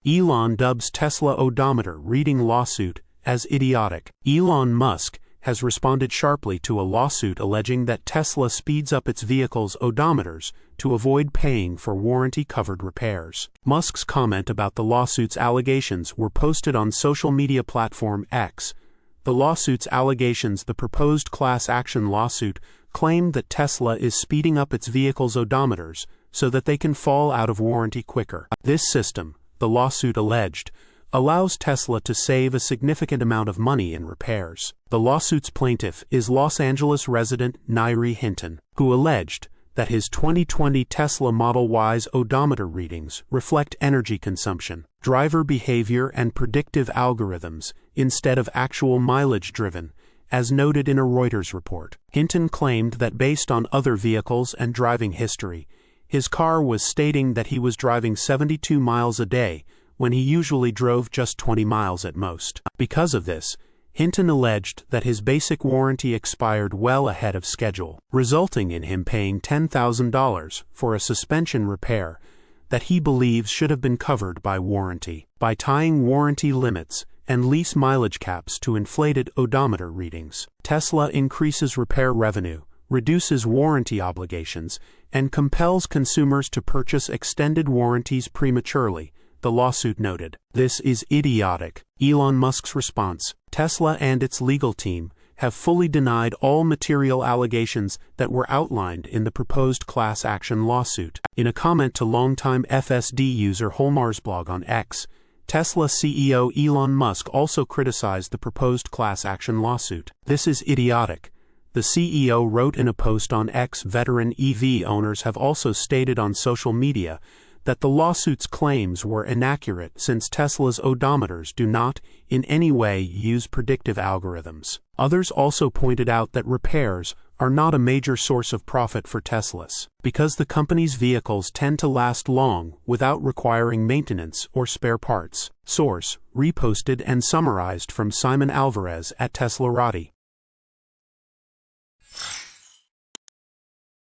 Elon dubs Tesla odometer reading lawsuit as idiotic. Elon Musk has responded sharply to a lawsuit alleging that Tesla speeds up its vehicle's odometers to avoid paying for warranty-covered repairs. Musk's comment about the lawsuit's allegations were posted on social media platform X. The lawsuit's allegations: the proposed class action lawsuit claimed that Tesla is speeding up its vehicle's odometers so that they can fall out of warranty quicker. This system, the lawsuit alleged, allows Tesla to save a significant amount of money in repairs. The lawsuit's plaintiff is Los Angeles resident Nairi Hinton, who alleged that his 2020 Tesla Model Y's odometer readings reflect energy consumption, driver behavior, and predictive algorithms instead of actual mileage driven, as noted in a Reuters report. Hinton claimed that based on other vehicles and driving history, his car was stating that he was driving 72 miles a day when he usually drove just 20 miles at most. Because of this, Hinton alleged that his basic warranty expired well ahead of schedule, resulting in him paying $10,000 for a suspension repair that he believes should have been covered by warranty. By tying warranty limits and lease mileage caps to inflated odometer readings, Tesla increases repair revenue, reduces warranty obligations, and compels consumers to purchase extended warranties prematurely, the lawsuit noted. This is idiotic. Elon Musk's response: Tesla and its legal team have fully denied all material allegations that were outlined in the proposed class action lawsuit. In a comment to longtime FSD user Holmar's blog on X, Tesla CEO Elon Musk also criticized the proposed class action lawsuit. This is idiotic, the CEO wrote in a post on X. Veteran EV owners have also stated on social media that the lawsuit's claims were inaccurate since Tesla's odometers do not, in any way, use predictive algorithms. Others also pointed out that repairs are not a major source of profit for Teslas, because the company's vehicles tend to last long without requiring maintenance or spare parts. Source: reposted and summarized from Simon Alvarez at teslarati.